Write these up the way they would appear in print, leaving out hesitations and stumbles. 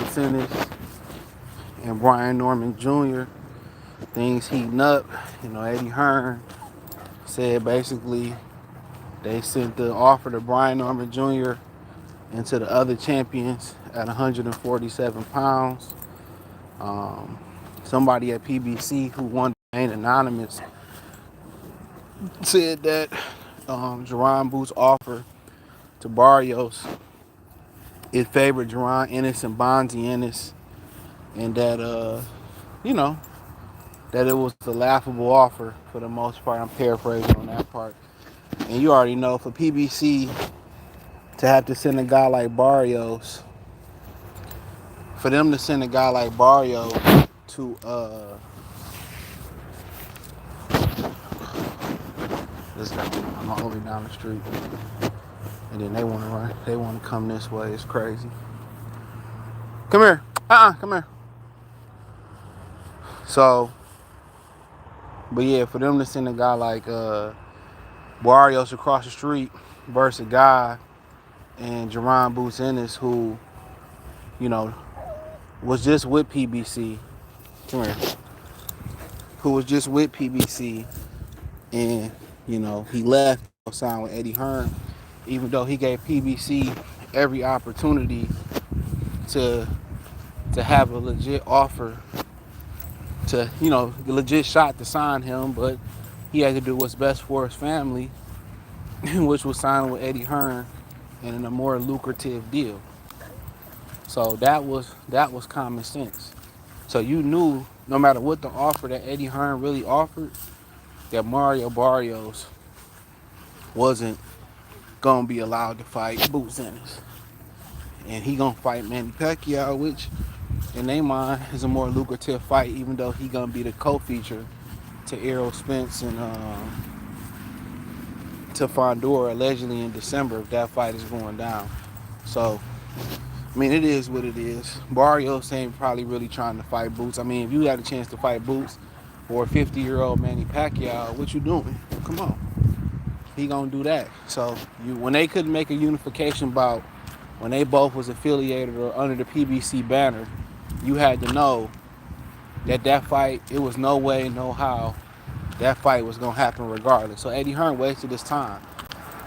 Boots Ennis and Brian Norman Jr. Things heating up. Eddie Hearn said basically they sent the offer to Brian Norman Jr. and to the other champions at 147 pounds. Somebody at PBC who wanted to remain anonymous said that Jaron Boots' offer to Barrios, it favored Jaron Ennis and Bonzi Ennis, and that that it was a laughable offer for the most part. I'm paraphrasing on that part. And you already know, for PBC to have to send a guy like Barrios, for them to send a guy like Barrios to this guy, I'm all the way down the street, and then they want to run, they want to come this way. It's crazy. Come here, come here. So, but yeah, for them to send a guy like Barrios across the street versus a guy and Jaron Boots Ennis who, was just with PBC. Come here. Who was just with PBC, and he left, signed with Eddie Hearn, even though he gave PBC every opportunity to have a legit offer, to the legit shot to sign him, but he had to do what's best for his family, which was signing with Eddie Hearn and in a more lucrative deal. So that was common sense. So you knew no matter what the offer that Eddie Hearn really offered, that Mario Barrios wasn't gonna be allowed to fight Boots Ennis, and he gonna fight Manny Pacquiao, which in their mind is a more lucrative fight, even though he gonna be the co-feature to Errol Spence and to Fondor allegedly in December if that fight is going down. So it is what it is. Barrios ain't probably really trying to fight Boots. If you had a chance to fight Boots or a 50-year-old Manny Pacquiao, what you doing? Come on. He gonna do that. So when they couldn't make a unification bout, when they both was affiliated or under the PBC banner, you had to know that fight, it was no way, no how, that fight was gonna happen regardless. So Eddie Hearn wasted his time.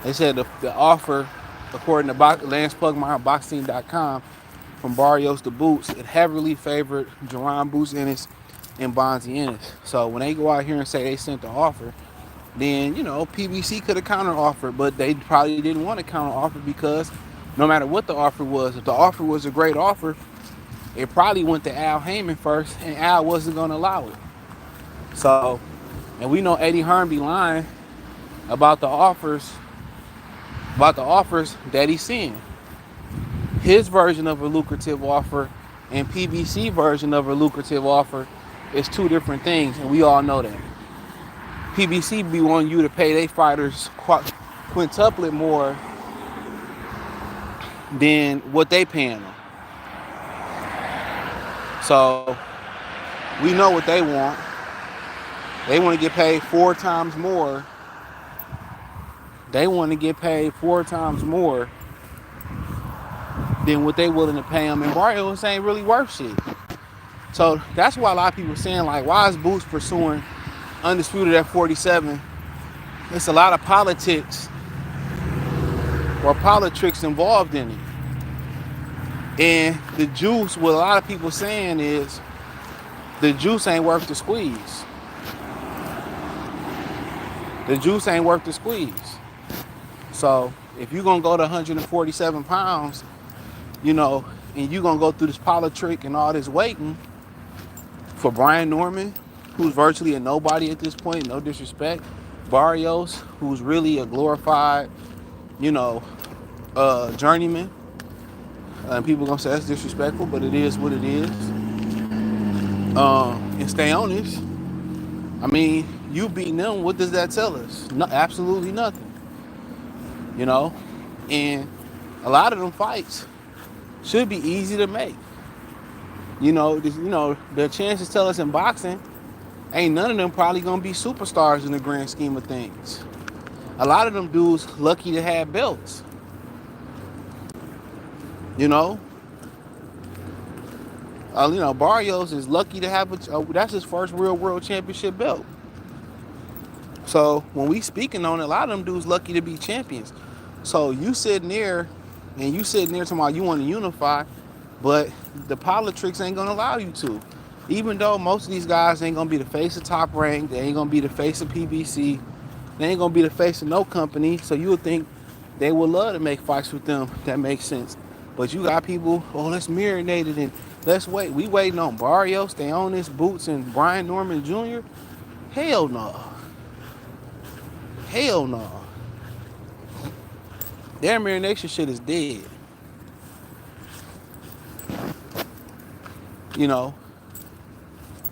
They said the offer, according to Lance Pugmire, Boxing.com, from Barrios to Boots, it heavily favored Jaron Boots Ennis and Bonzi Ennis. So when they go out here and say they sent the offer, then PBC could have counter offered, but they probably didn't want to counter offer because no matter what the offer was, if the offer was a great offer, it probably went to Al Heyman first, and Al wasn't going to allow it. So, and we know Eddie Hearn be lying about the offers that he's seeing. His version of a lucrative offer and PBC version of a lucrative offer is two different things, and we all know that. PBC be wanting you to pay their fighters quintuplet more than what they paying them. So we know what they want. They want to get paid 4 times more. They want to get paid 4 times more than what they willing to pay them. And Barrios ain't really worth shit. So that's why a lot of people are saying, like, why is Boots pursuing Undisputed at 47? It's a lot of politics or politics involved in it. And the juice, what a lot of people saying is, the juice ain't worth the squeeze. The juice ain't worth the squeeze. So if you're going to go to 147 pounds, and you're going to go through this politic and all this waiting for Brian Norman, who's virtually a nobody at this point, no disrespect. Barrios, who's really a glorified, journeyman. And people going to say that's disrespectful, but it is what it is. And stay honest. You beating them, what does that tell us? No, absolutely nothing. And a lot of them fights should be easy to make. The chances tell us in boxing, ain't none of them probably gonna be superstars in the grand scheme of things. A lot of them dudes lucky to have belts. Barrios is lucky to have that's his first real world championship belt. So when we speaking on it, a lot of them dudes lucky to be champions. So you sitting there, and you sitting there talking about you want to unify, but the politics ain't gonna allow you to. Even though most of these guys ain't gonna be the face of Top Rank, they ain't gonna be the face of PBC, they ain't gonna be the face of no company. So you would think they would love to make fights with them. That makes sense. But you got people, oh, let's marinate it and let's wait. We waiting on Barrios, they own this Boots and Brian Norman Jr. Hell no. Hell no. Their marination shit is dead. You know,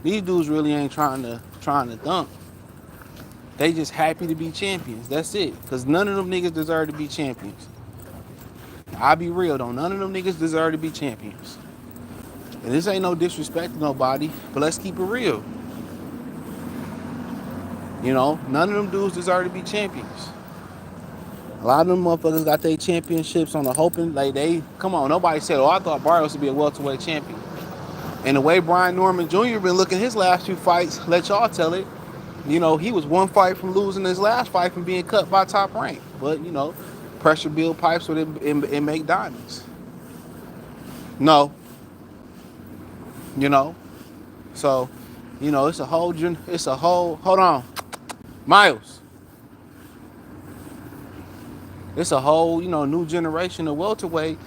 these dudes really ain't trying to dunk. They just happy to be champions. That's it. Cause none of them niggas deserve to be champions. I'll be real though. None of them niggas deserve to be champions. And this ain't no disrespect to nobody, but let's keep it real. None of them dudes deserve to be champions. A lot of them motherfuckers got their championships on the hoping, like come on, nobody said, oh, I thought Barrios would be a welterweight champion. And the way Brian Norman Jr. been looking his last few fights, let y'all tell it. He was one fight from losing his last fight from being cut by Top Rank. But, pressure build pipes with it and make diamonds. No. So, hold on. Miles. It's a whole, new generation of welterweight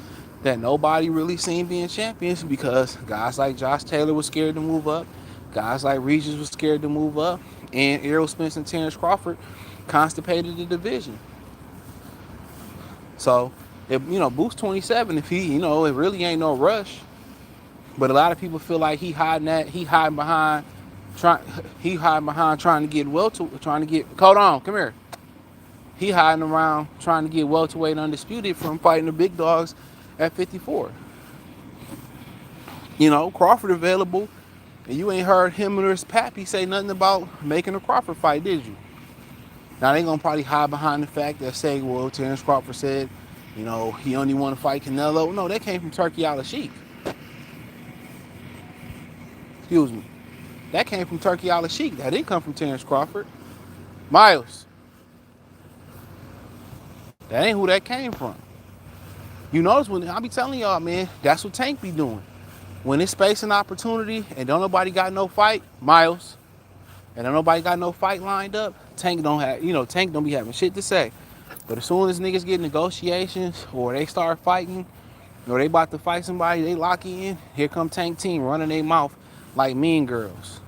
that nobody really seen being champions because guys like Josh Taylor was scared to move up. Guys like Regis was scared to move up. And Errol Spence and Terrence Crawford constipated the division. So, if, Boost 27, if he, it really ain't no rush. But a lot of people feel like he hiding behind trying to get hold on, come here. He hiding around trying to get welterweight undisputed from fighting the big dogs at 54. Crawford available, and you ain't heard him or his pappy say nothing about making a Crawford fight, did you? Now they gonna probably hide behind the fact that saying, well, Terrence Crawford said, he only want to fight Canelo. No, that came from Turkey Al Sheikh. Excuse me. That came from Turkey Al Sheikh. That didn't come from Terrence Crawford. Miles. That ain't who that came from. You notice when I be telling y'all, man, that's what Tank be doing. When it's space and opportunity and don't nobody got no fight, Miles, and don't nobody got no fight lined up, Tank don't be having shit to say. But as soon as niggas get negotiations or they start fighting or they about to fight somebody, they lock in, here come Tank team running their mouth like mean girls.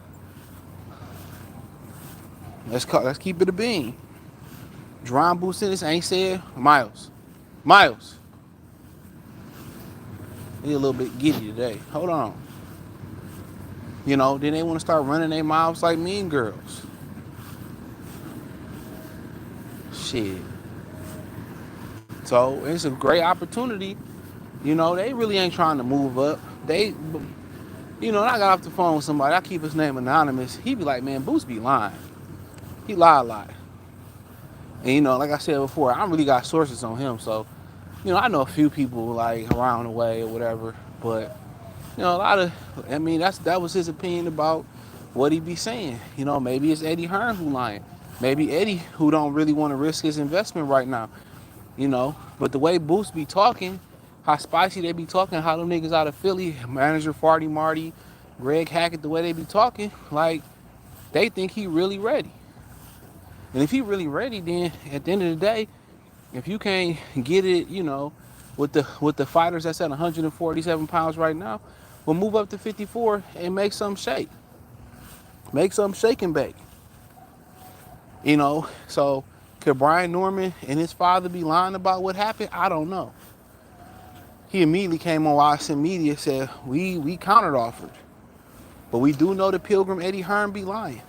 Let's keep it a bean. Jaron Ennis ain't said Miles. He a little bit giddy today. Hold on. Then they want to start running their mouths like mean girls. Shit. So it's a great opportunity. They really ain't trying to move up. I got off the phone with somebody. I keep his name anonymous. He be like, man, Boots be lying. He lie a lot. And like I said before, I really got sources on him. So, I know a few people like around the way or whatever. But, a lot of, that was his opinion about what he be saying. Maybe it's Eddie Hearn who lying. Maybe Eddie who don't really want to risk his investment right now. But the way Boots be talking, how spicy they be talking, how them niggas out of Philly, manager Farty Marty, Greg Hackett, the way they be talking, like they think he really ready. And if he really ready, then at the end of the day, if you can't get it, with the fighters that's at 147 pounds right now, we'll move up to 54 and make some shake. Make some shake and bake. So could Brian Norman and his father be lying about what happened? I don't know. He immediately came on Washington Media and said, we countered offered. But we do know the Pilgrim Eddie Hearn be lying.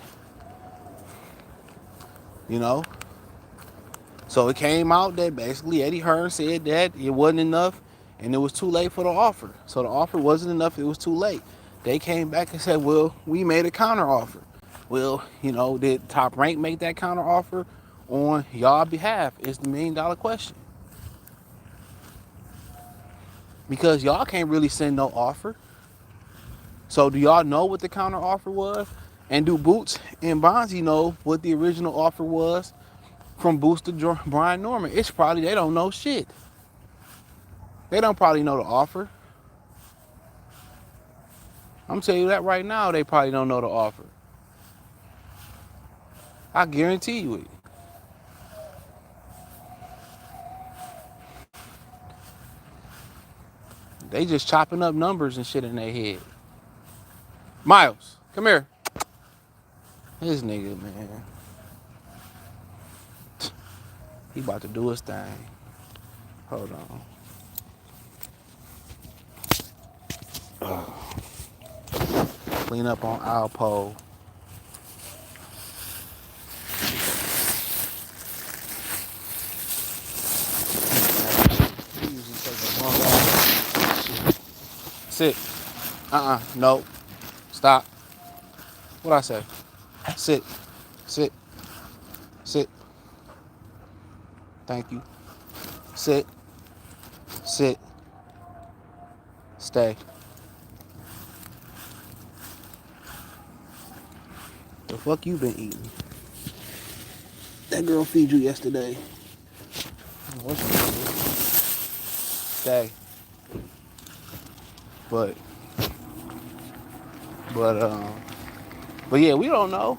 So it came out that basically Eddie Hearn said that it wasn't enough and it was too late for the offer. So the offer wasn't enough, it was too late. They came back and said, well, we made a counter offer. Well, did Top Rank make that counter offer on y'all behalf is the $1 million question. Because y'all can't really send no offer. So do y'all know what the counter offer was? And do Boots and Bonzi know what the original offer was from Boots to Brian Norman? It's probably they don't know shit. They don't probably know the offer. I'm telling you that right now, they probably don't know the offer. I guarantee you it. They just chopping up numbers and shit in their head. Miles, come here. This nigga, man. He about to do his thing. Hold on. Clean up on Alpo. He usually takes a long while. Sit. No. Stop. What I say? Sit. Sit. Sit. Thank you. Sit. Sit. Stay. The fuck you been eating? That girl feed you yesterday. What's Stay. But but yeah, we don't know.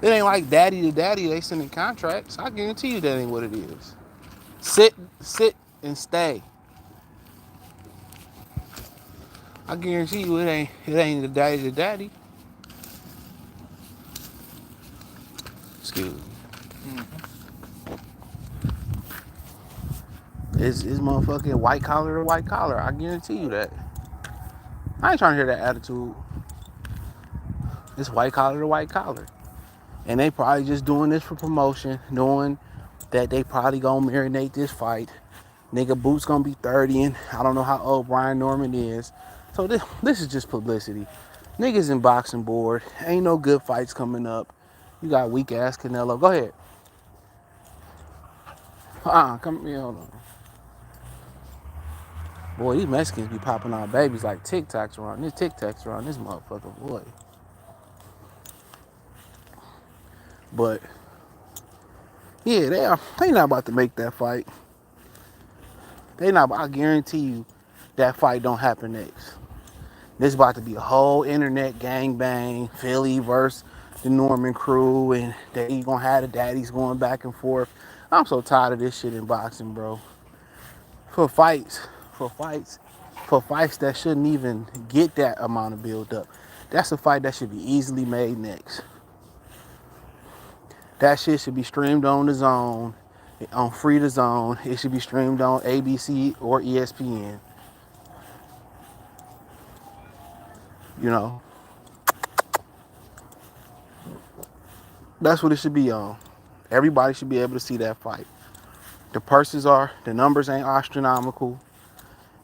It ain't like daddy to daddy, they sending contracts. I guarantee you that ain't what it is. Sit and stay. I guarantee you it ain't the daddy to daddy. Excuse me. It's motherfucking white collar to white collar. I guarantee you that. I ain't trying to hear that attitude. It's white collar to white collar. And they probably just doing this for promotion, knowing that they probably gonna marinate this fight. Nigga, Boots gonna be 30, and I don't know how old Brian Norman is. So this is just publicity. Niggas in boxing board. Ain't no good fights coming up. You got weak ass Canelo. Go ahead. Come here, hold on. Boy, these Mexicans be popping out babies like Tic Tacs around this motherfucker, boy. But yeah, they not about to make that fight. They not. I guarantee you, that fight don't happen next. This about to be a whole internet gangbang, Philly versus the Norman crew, and they gonna have the daddies going back and forth. I'm so tired of this shit in boxing, bro. For fights, for fights, for fights that shouldn't even get that amount of build up. That's a fight that should be easily made next. That shit should be streamed on the Zone, on Free to Zone. It should be streamed on ABC or ESPN. You know, that's what it should be on. Everybody should be able to see that fight. The numbers ain't astronomical.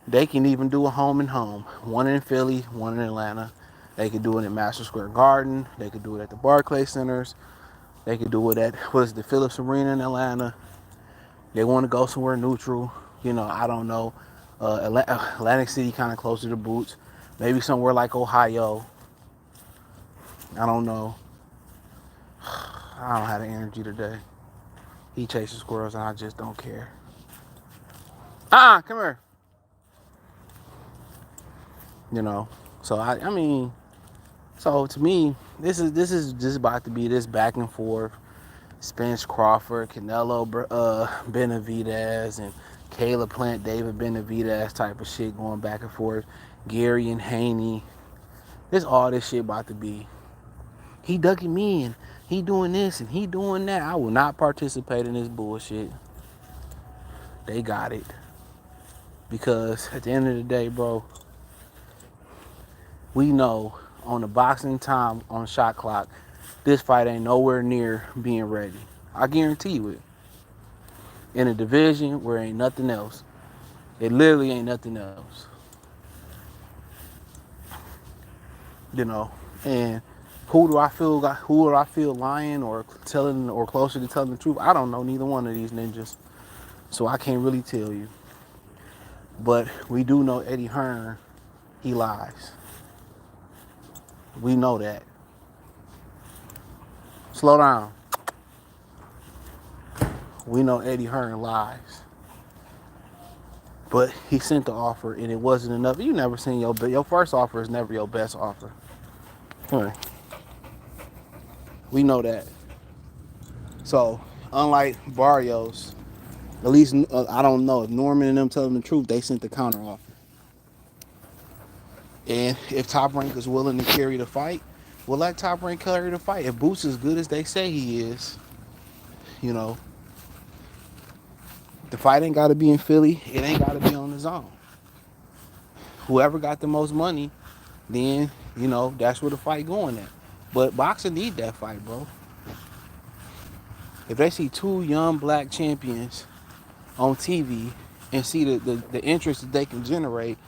They can even do a home and home. One in Philly, one in Atlanta. They could do it in Madison Square Garden. They could do it at the Barclays Centers. They could do it at, the Phillips Arena in Atlanta. They want to go somewhere neutral. You know, I don't know. Atlantic City kind of closer to Boots. Maybe somewhere like Ohio. I don't know. I don't have the energy today. He chases squirrels and I just don't care. Come here. You know. So I mean, so to me, this is just about to be this back and forth. Spence Crawford, Canelo Benavidez, and Caleb Plant, David Benavidez type of shit going back and forth. Gary and Haney. This all this shit about to be. He ducking me and he doing this and he doing that. I will not participate in this bullshit. They got it. Because at the end of the day, bro, we know on the boxing time on the shot clock, this fight ain't nowhere near being ready. I guarantee you it. In a division where ain't nothing else. It literally ain't nothing else. You know, and who do I feel lying or telling or closer to telling the truth? I don't know neither one of these ninjas. So I can't really tell you. But we do know Eddie Hearn, he lies. We know that. Slow down. We know Eddie Hearn lies. But he sent the offer and it wasn't enough. You never seen your first offer is never your best offer. Right. We know that. So, unlike Barrios, at least I don't know if Norman and them tell them the truth, they sent the counter offer. And if Top Rank is willing to carry the fight, we'll let Top Rank carry the fight. If Boots is good as they say he is, you know, the fight ain't got to be in Philly. It ain't got to be on the zone. Whoever got the most money, then, you know, that's where the fight going at. But boxing need that fight, bro. If they see two young black champions on TV and see the interest that they can generate,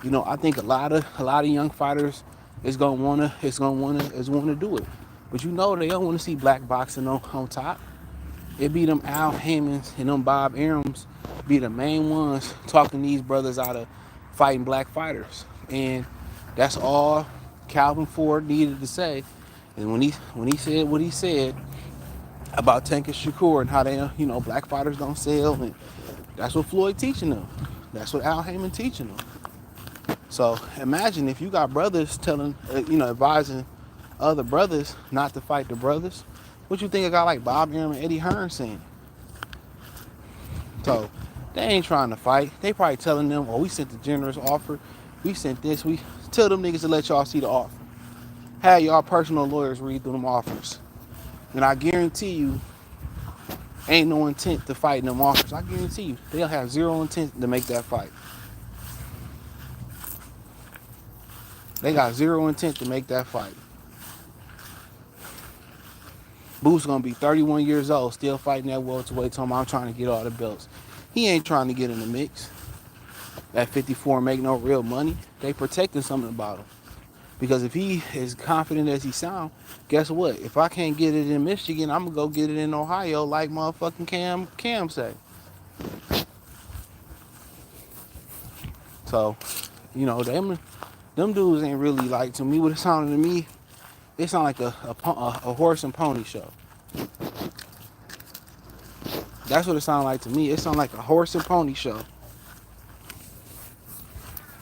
you know, I think a lot of young fighters is gonna wanna do it. But you know they don't want to see black boxing on top. It be them Al Haymans and them Bob Arums be the main ones talking these brothers out of fighting black fighters. And that's all Calvin Ford needed to say. And when he said what he said about Tank and Shakur and how they, you know, black fighters don't sell, and that's what Floyd teaching them. That's what Al Heyman teaching them. So imagine if you got brothers telling, you know, advising other brothers not to fight the brothers. What you think a guy like Bob Arum and Eddie Hearn saying? So they ain't trying to fight. They probably telling them, oh, we sent the generous offer. We sent this. We tell them niggas to let y'all see the offer. Have y'all personal lawyers read through them offers. And I guarantee you, ain't no intent to fight in them offers. I guarantee you, they'll have zero intent to make that fight. They got zero intent to make that fight. Boo's gonna be 31 years old, still fighting that welterweight, talking about I'm trying to get all the belts. He ain't trying to get in the mix. At 54 make no real money. They protecting something about him. Because if he is confident as he sound, guess what? If I can't get it in Michigan, I'm gonna go get it in Ohio like motherfucking Cam say. So, you know, them dudes ain't really like, to me, what it sounded to me, it sounded like a horse and pony show. That's what it sounded like to me. It sounded like a horse and pony show.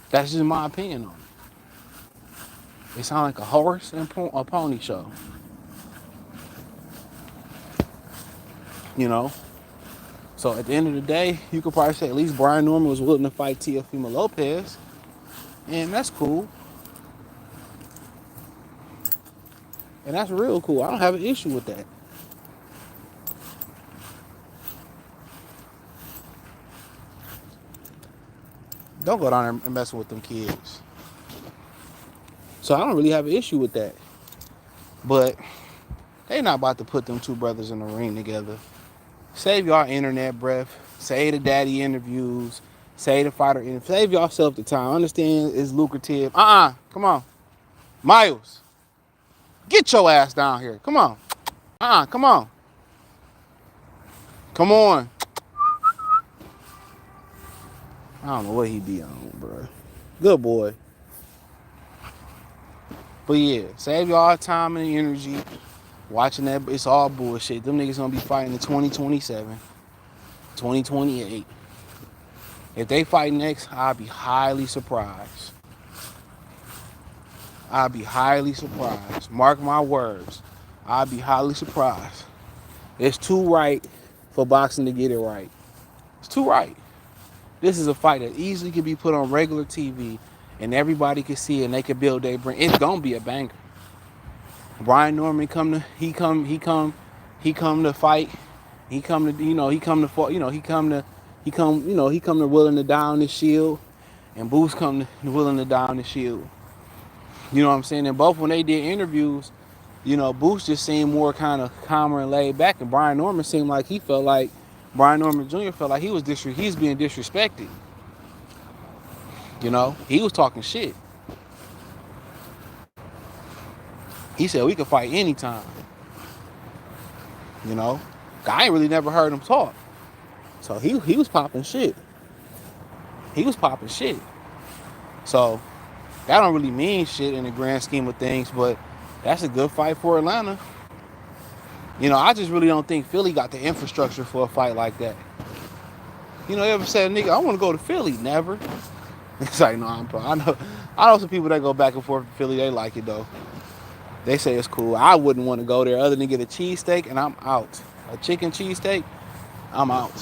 That's just my opinion on it. It sounded like a horse and a pony show. You know? So at the end of the day, you could probably say at least Brian Norman was willing to fight Teofimo Lopez. And that's cool. And that's real cool. I don't have an issue with that. Don't go down there and mess with them kids. So I don't really have an issue with that. But they not about to put them two brothers in the ring together. Save y'all internet breath. Save the daddy interviews. Save the fighter interviews. Save yourself the time. Understand it's lucrative. Come on. Miles. Get your ass down here. Come on. Come on. Come on. I don't know what he be on, bro. Good boy. But yeah, save y'all time and energy watching that. It's all bullshit. Them niggas gonna be fighting in 2027, 2028. If they fight next, I'll be highly surprised. I'll be highly surprised. Mark my words. I'll be highly surprised. It's too right for boxing to get it right. It's too right. This is a fight that easily can be put on regular TV and everybody can see it and they can build their brand. It's gonna be a banger. Brian Norman come to fight. He come to willing to die on the shield, and Boots come to willing to die on the shield. You know what I'm saying? And both when they did interviews, you know, Boots just seemed more kind of calmer and laid back, and Brian Norman seemed like Brian Norman Jr. felt like he's being disrespected. You know, he was talking shit. He said we could fight anytime. You know, I ain't really never heard him talk, so he was popping shit. He was popping shit. So That don't really mean shit in the grand scheme of things, but that's a good fight for Atlanta. You know, I just really don't think Philly got the infrastructure for a fight like that. You know, you ever said, nigga, I want to go to Philly? Never. It's like, no, I know some people that go back and forth to Philly. They like it though. They say it's cool. I wouldn't want to go there other than get a cheesesteak and I'm out. A chicken cheesesteak, I'm out.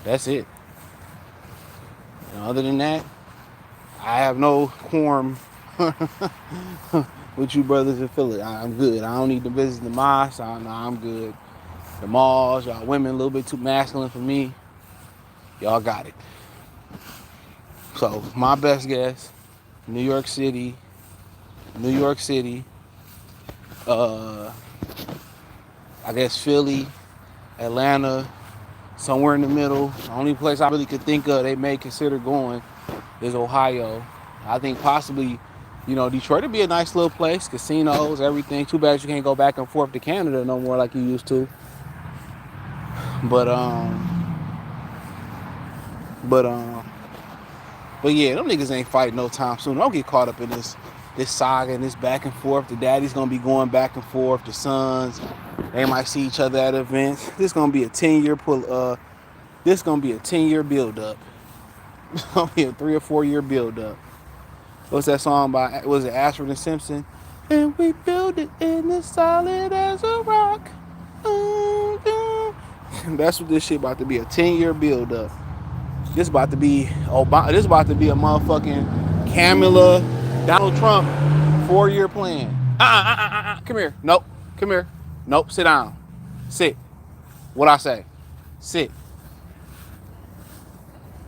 That's it. And other than that, I have no quorum with you brothers in Philly. I'm good. I don't need to visit the mosque. I'm good. The malls, y'all women a little bit too masculine for me. Y'all got it. So my best guess, New York City, I guess Philly, Atlanta, somewhere in the middle. The only place I really could think of they may consider going is Ohio. I think possibly, you know, Detroit would be a nice little place, casinos, everything. Too bad you can't go back and forth to Canada no more like you used to. But yeah, them niggas ain't fighting no time soon. Don't get caught up in this saga and this back and forth. The daddy's gonna be going back and forth. The sons, they might see each other at events. This gonna be a 10-year This gonna be a 10-year build up. It's gonna be a 3 or 4 year build up. What's that song by? Was it Ashford and Simpson? And we build it in as solid as a rock. That's what this shit about to be, a 10-year build up. This about to be Obama. This about to be a motherfucking Kamala, Donald Trump 4-year plan. Come here. Nope. Come here. Nope. Sit down. Sit. What I say? Sit.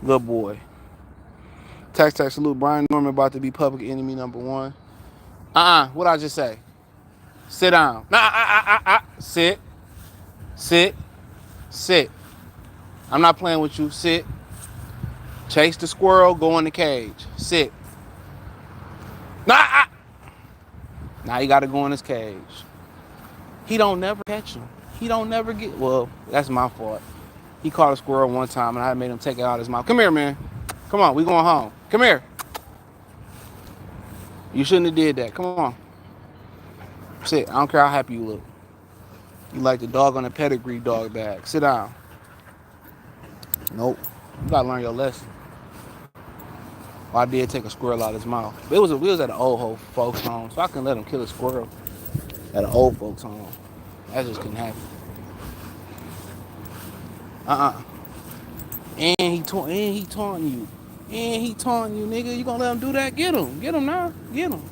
Good boy. Text salute. Brian Norman about to be public enemy number 1. What I just say? Sit down. Sit. Sit. Sit. I'm not playing with you. Sit. Chase the squirrel. Go in the cage. Sit. Now he got to go in his cage. He don't never catch him. He don't never get. Well, that's my fault. He caught a squirrel one time and I made him take it out of his mouth. Come here, man. Come on, we going home. Come here. You shouldn't have did that. Come on. Sit. I don't care how happy you look. You like the dog on a pedigree dog bag. Sit down. Nope. You gotta learn your lesson. Well, I did take a squirrel out of his mouth. But we was at an old folks home, so I couldn't let him kill a squirrel at an old folks home. That just couldn't happen. And he taunting you. And he taunting you, nigga. You gonna let him do that? Get him. Get him now. Get him.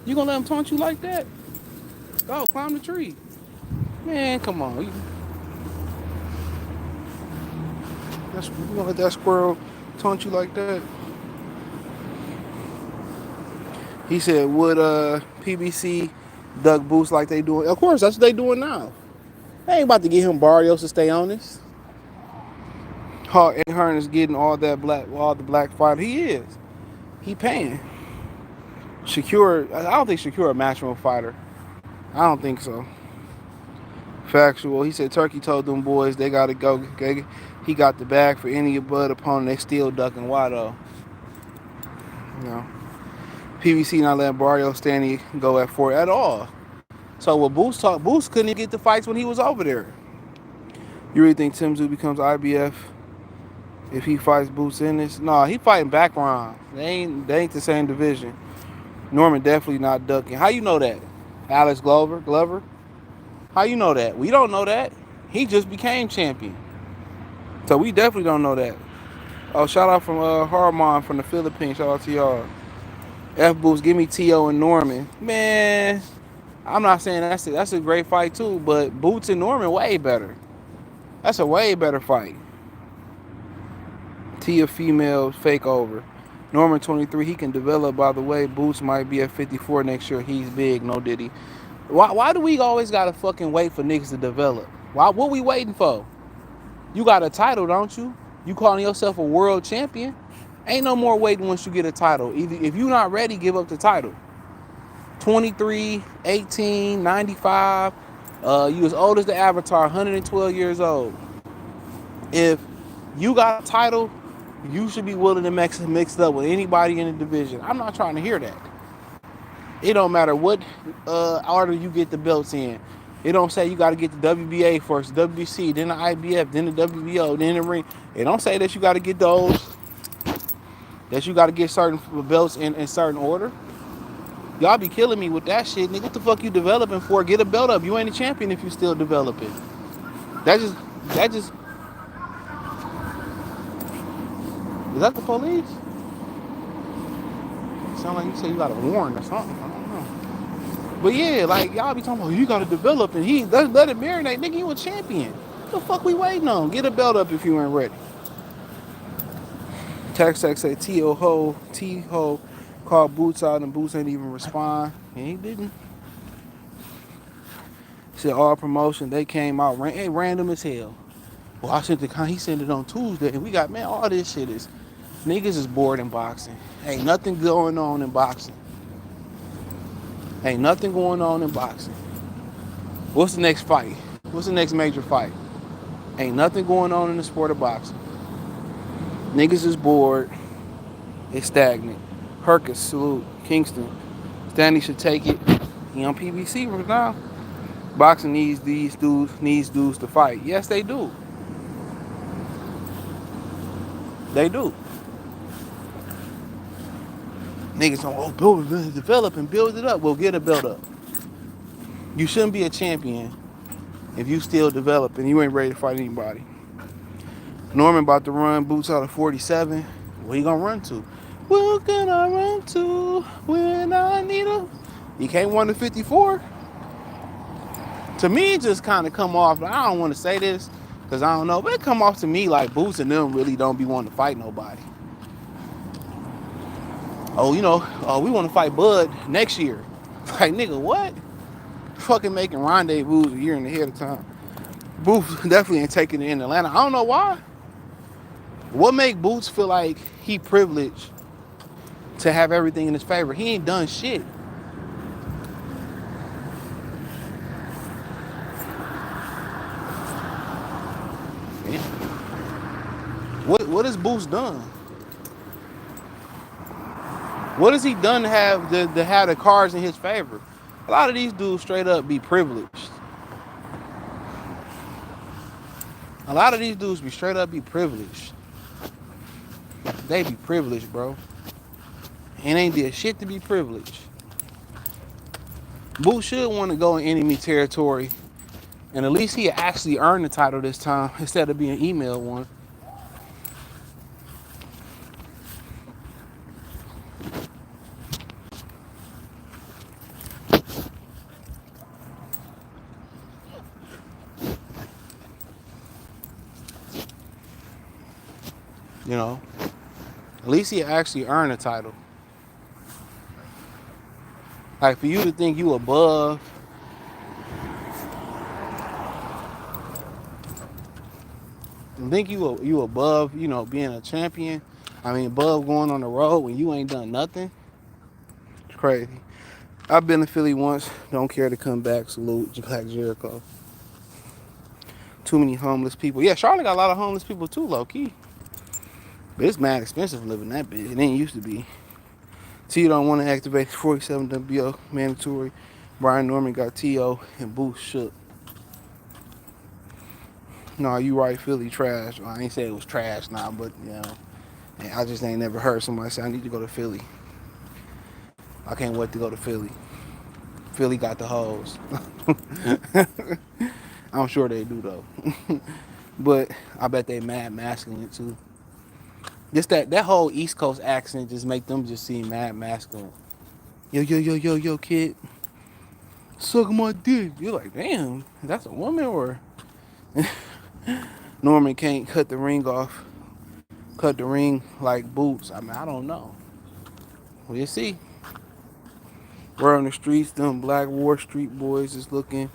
You gonna let him taunt you like that? Go, climb the tree. Man, come on. You gonna let that squirrel taunt you like that? He said, would PBC duck Boots like they doing? Of course, that's what they doing now. They ain't about to get him Barrios to stay honest. Hearn is getting all the black fight. He is. He paying. Shakur, I don't think Shakur a matchroom fighter. I don't think so. Factual. He said Turkey told them boys they gotta go. He got the bag for any bud opponent. They still ducking. Why though? You know. PBC not letting Barrios stand go at 4 at all. So what Boots couldn't even get the fights when he was over there. You really think Tim Tszyu becomes IBF if he fights Boots in this? No, he fighting background. They ain't the same division. Norman definitely not ducking. How you know that? Alex Glover? How you know that? We don't know that. He just became champion. So we definitely don't know that. Oh, shout out from Harmon from the Philippines. Shout out to y'all. F Boots, give me T.O. and Norman. Man, I'm not saying that's a great fight too, but Boots and Norman way better. That's a way better fight. Tia female fake over. Norman 23, he can develop, by the way. Boots might be at 54 next year. He's big, no diddy. Why do we always gotta fucking wait for niggas to develop? What we waiting for? You got a title, don't you? You calling yourself a world champion? Ain't no more waiting once you get a title. Either if you're not ready, give up the title. 23, 18, 95. You as old as the Avatar, 112 years old. If You got a title, you should be willing to mix it up with anybody in the division. I'm not trying to hear that. It don't matter what order you get the belts in. It don't say you got to get the WBA first, the WBC, then the IBF, then the WBO, then the ring. It don't say that you got to get those, that you got to get certain belts in certain order. Y'all be killing me with that shit. Nigga, what the fuck you developing for? Get a belt up. You ain't a champion if you still developing. That just, is that the police? Sound like you say you got a warrant or something. I don't know. But yeah, like y'all be talking about you gotta develop and let it marinate. Nigga, you a champion. What the fuck we waiting on? Get a belt up if you ain't ready. Text say T-Ho called Boots out and Boots ain't even respond. And he didn't. Said all promotion, they came out random as hell. Well, he sent it on Tuesday and we got, man, all this shit is, niggas is bored in boxing. Ain't nothing going on in boxing. Ain't nothing going on in boxing. What's the next fight? What's the next major fight? Ain't nothing going on in the sport of boxing. Niggas is bored. It's stagnant. Hercus, salute. Kingston. Stanley should take it. He on PBC right now. Boxing needs dudes to fight. Yes, they do. They do. Niggas don't develop and build it up. Well, get a belt up. You shouldn't be a champion if you still develop and you ain't ready to fight anybody. Norman about to run Boots out of 47. Where he gonna run to? Where can I run to when I need him? He can't run to 54. To me, it just kind of come off. I don't want to say this because I don't know, but it come off to me like Boots and them really don't be wanting to fight nobody. Oh, we want to fight Bud next year. Like, nigga, what? Fucking making rendezvous a year and ahead of time. Boots definitely ain't taking it in Atlanta. I don't know why. What make Boots feel like he privileged to have everything in his favor? He ain't done shit. What has Boots done? What has he done to have the cards in his favor? A lot of these dudes straight up be privileged. A lot of these dudes be straight up be privileged. They be privileged, bro. And ain't did shit to be privileged. Boots should want to go in enemy territory. And at least he actually earned the title this time instead of being emailed one. At least he actually earned a title. Like, for you to think you above, you above, being a champion. I mean, above going on the road when you ain't done nothing. It's crazy. I've been to Philly once. Don't care to come back. Salute Black Jericho. Too many homeless people. Yeah, Charlotte got a lot of homeless people too, low key. But it's mad expensive living that big. It ain't used to be. T don't want to activate 47 WBO mandatory. Brian Norman got T.O. and Booth shook. No, you right, Philly trash. Well, I ain't say it was trash now, but I just ain't never heard somebody say I need to go to Philly. I can't wait to go to Philly. Philly got the hoes. I'm sure they do though. But I bet they mad masculine too. Just that whole East Coast accent just make them just seem mad masculine. Yo, kid. Suck my dick. You're like, damn, that's a woman or... Norman can't cut the ring off. Cut the ring like Boots. I mean, I don't know. We'll see. We're on the streets. Them Black Wall Street boys is looking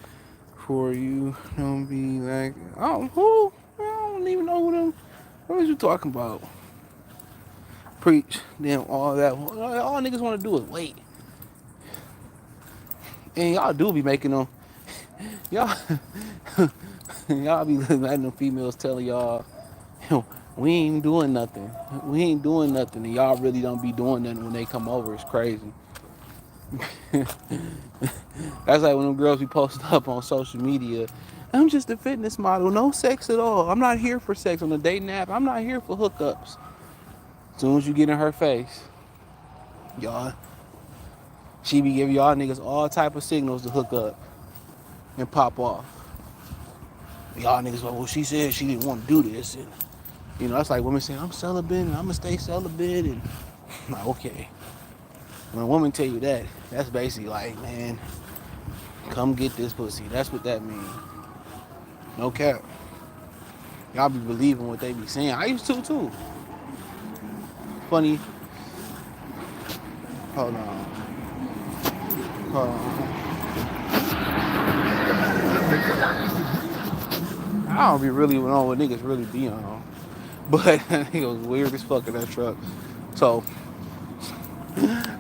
for you. Don't be like... Oh, who? I don't even know who them... What are you talking about? Preach. Them, all that. All niggas want to do is wait. And y'all do be making them... Y'all be letting them females telling y'all, We ain't doing nothing. We ain't doing nothing, and y'all really don't be doing nothing when they come over. It's crazy. That's like when them girls be posting up on social media. I'm just a fitness model, no sex at all. I'm not here for sex on the dating app. I'm not here for hookups. As soon as you get in her face, y'all, she be giving y'all niggas all type of signals to hook up and pop off. Y'all niggas like, well, she said she didn't want to do this, and that's like women saying I'm celibate and I'm gonna stay celibate, and I'm like, okay. When a woman tell you that, that's basically like, man, come get this pussy. That's what that means. No cap. Y'all be believing what they be saying. I used to too. Funny. Hold on. Hold on. I don't be really know what niggas really be on. But he was weird as fuck in that truck. So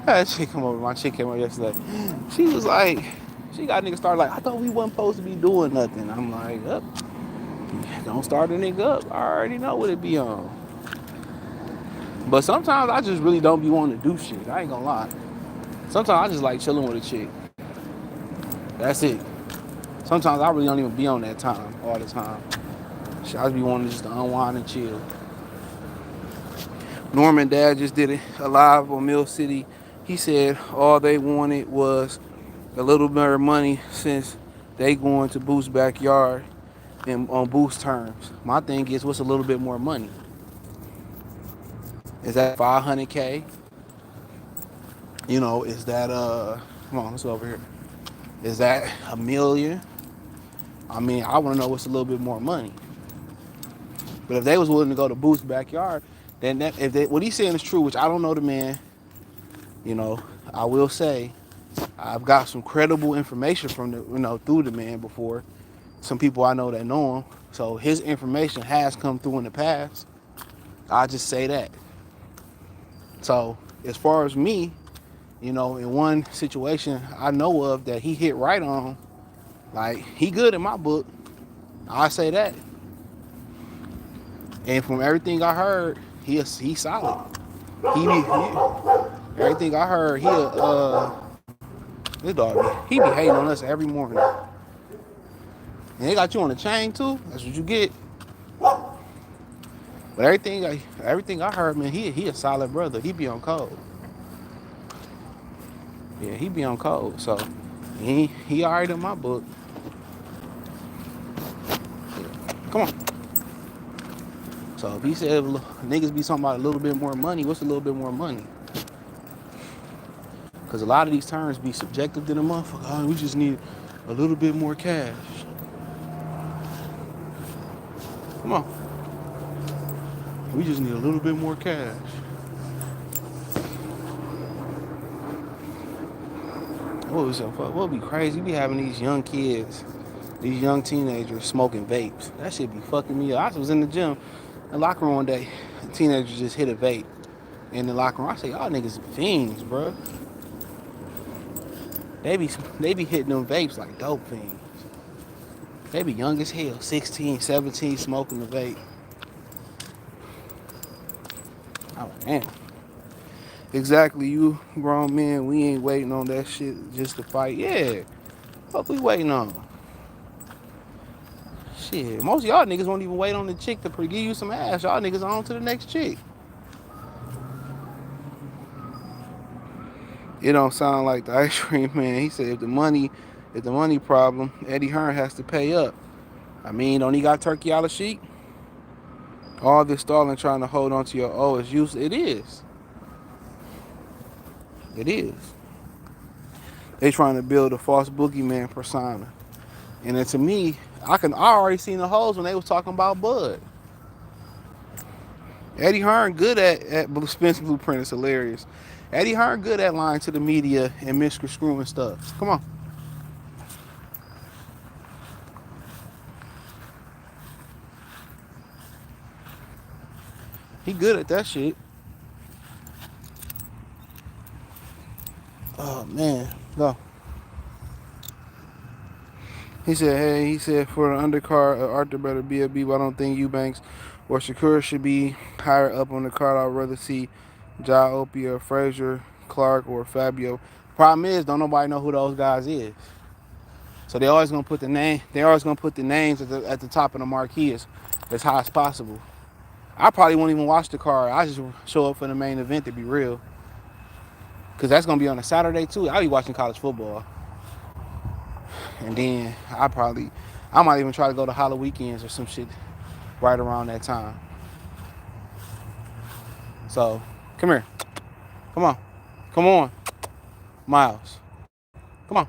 that chick come over. My chick came over yesterday. She was like, she got niggas started like, I thought we wasn't supposed to be doing nothing. I'm like, up. Don't start a nigga up. I already know what it be on. But sometimes I just really don't be wanting to do shit. I ain't gonna lie. Sometimes I just like chilling with a chick. That's it. Sometimes I really don't even be on that time all the time. I just be wanting just to unwind and chill. Norman dad just did it live on Mill City. He said all they wanted was a little bit of money since they going to Boo's backyard and on Boo's terms. My thing is, what's a little bit more money? Is that 500K? Is that come on, let's go over here. Is that $1 million? I mean, I want to know what's a little bit more money. But if they was willing to go to Boo's backyard, then what he's saying is true, which I don't know the man. I will say I've got some credible information from through the man before. Some people I know that know him. So his information has come through in the past. I'll just say that. So as far as me, in one situation I know of that he hit right on, like, he good in my book. I say that. And from everything I heard, he's solid. Everything I heard, this dog, he be hating on us every morning. And they got you on the chain too. That's what you get. But everything I heard, man, he a solid brother. He be on code. Yeah, he be on code. So he alright in my book. Come on. So if he said niggas be talking about a little bit more money, what's a little bit more money? Because a lot of these terms be subjective to the motherfucker. Oh, we just need a little bit more cash. Come on. We just need a little bit more cash. What would be crazy? You be having these young kids, these young teenagers smoking vapes. That shit be fucking me up. I was in the gym, in the locker room one day. A teenager just hit a vape in the locker room. I say, y'all niggas fiends, bro. They be hitting them vapes like dope fiends. They be young as hell, 16, 17, smoking the vape. Oh, man. Exactly, you grown men, we ain't waiting on that shit just to fight. Yeah, what we waiting on? Shit, most of y'all niggas won't even wait on the chick to give you some ass. Y'all niggas on to the next chick. It don't sound like the ice cream man. He said if the money problem, Eddie Hearn has to pay up. I mean, don't he got turkey out of sheet? All this stalling trying to hold on to your O is use. It is. It is. They trying to build a false boogeyman persona. And then to me, I already seen the hoes when they was talking about Bud. Eddie Hearn good at Spence Blueprint. It's hilarious. Eddie Hearn good at lying to the media and misconstruing stuff. Come on. He good at that shit. Oh, man. Go. He said for the undercard, Arthur better be a B, but I don't think Eubanks or Shakur should be higher up on the card. I'd rather see Ja Opie or Frazier, Clark, or Fabio. Problem is, don't nobody know who those guys is. So they always gonna put the name. They always gonna put the names at the top of the marquee as high as possible. I probably won't even watch the card. I just show up for the main event to be real, cause that's gonna be on a Saturday too. I'll be watching college football, and then I might even try to go to Halloween weekends or some shit right around that time. So come here, come on, come on, Miles, come on,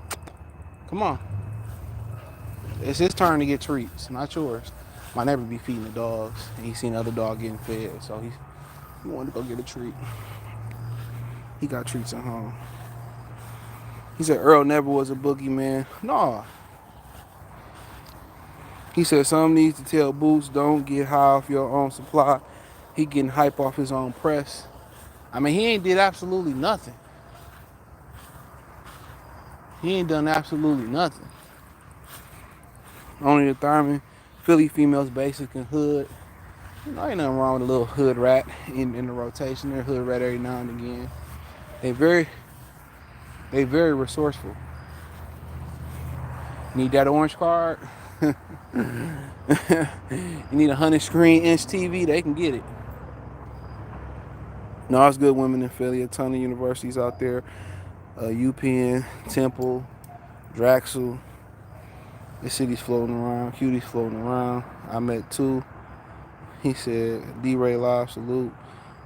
come on. It's his turn to get treats, not yours. My neighbor be feeding the dogs, and he seen the other dog getting fed, so he wanted to go get a treat. He got treats at home. He said Earl never was a boogeyman. Nah. He said some needs to tell Boots don't get high off your own supply. He getting hype off his own press. I mean, he ain't did absolutely nothing. He ain't done absolutely nothing. Only the Thurman, Philly females basic and hood. You know, ain't nothing wrong with a little hood rat in the rotation. They're hood rat every now and again. They very resourceful. Need that orange card? You need a 100-screen-inch TV? They can get it. No, it's good women in Philly. A ton of universities out there. UPenn, Temple, Drexel. The city's floating around. Cutie's floating around. I met two. He said, D-Ray Live, salute.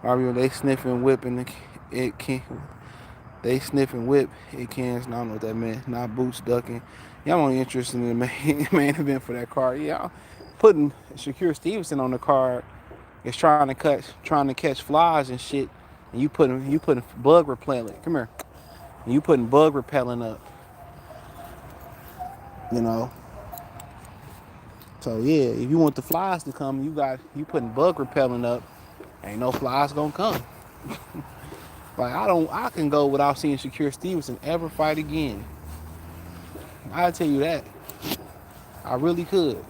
They sniffing, whipping, it can. They sniffing whip, it cans. I don't know what that meant. Not Boots ducking. Yeah, I'm only interested in the main event for that card. Yeah, putting Shakur Stevenson on the card is trying to catch flies and shit. And you putting bug repellent. Come here. And you putting bug repellent up. You know. So yeah, if you want the flies to come, you putting bug repellent up. Ain't no flies gonna come. Like I can go without seeing Shakur Stevenson ever fight again. I'll tell you that. I really could.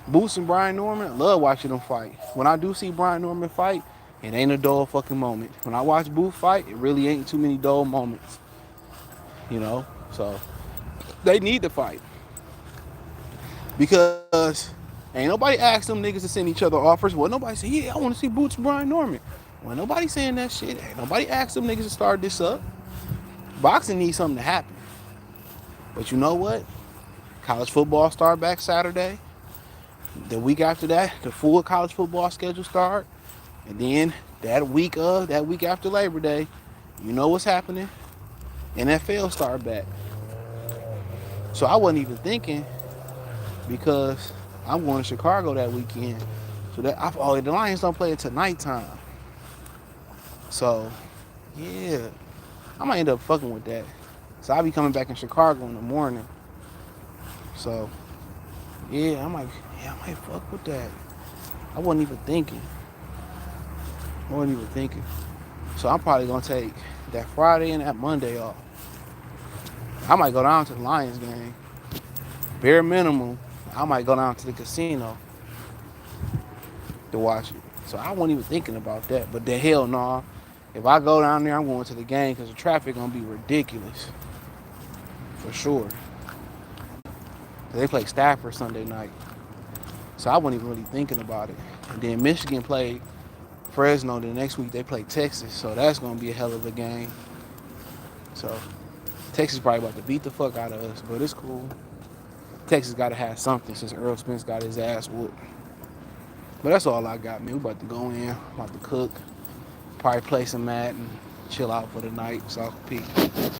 Boots and Brian Norman, I love watching them fight. When I do see Brian Norman fight, it ain't a dull fucking moment. When I watch Boots fight, it really ain't too many dull moments. You know? So they need to fight. Because ain't nobody asked them niggas to send each other offers. Well, nobody said, yeah, I want to see Boots and Brian Norman. Well, nobody saying that shit. Ain't nobody asked them niggas to start this up. Boxing needs something to happen. But you know what? College football start back Saturday. The week after that, the full college football schedule start. And then that week after Labor Day, you know what's happening? NFL start back. So I wasn't even thinking, because I'm going to Chicago that weekend. So the Lions don't play until nighttime. So yeah, I might end up fucking with that. So I'll be coming back in Chicago in the morning. So yeah, I might fuck with that. I wasn't even thinking. So I'm probably gonna take that Friday and that Monday off. I might go down to the Lions game. Bare minimum, I might go down to the casino to watch it. So I wasn't even thinking about that. But the hell no. If I go down there, I'm going to the game, because the traffic gonna be ridiculous. For sure. They play Stafford Sunday night. So I wasn't even really thinking about it. And then Michigan played Fresno. The next week they play Texas. So that's going to be a hell of a game. So Texas probably about to beat the fuck out of us. But it's cool. Texas got to have something since Earl Spence got his ass whooped. But that's all I got, man. We about to go in. About to cook. Probably play some mat and chill out for the night. So peace.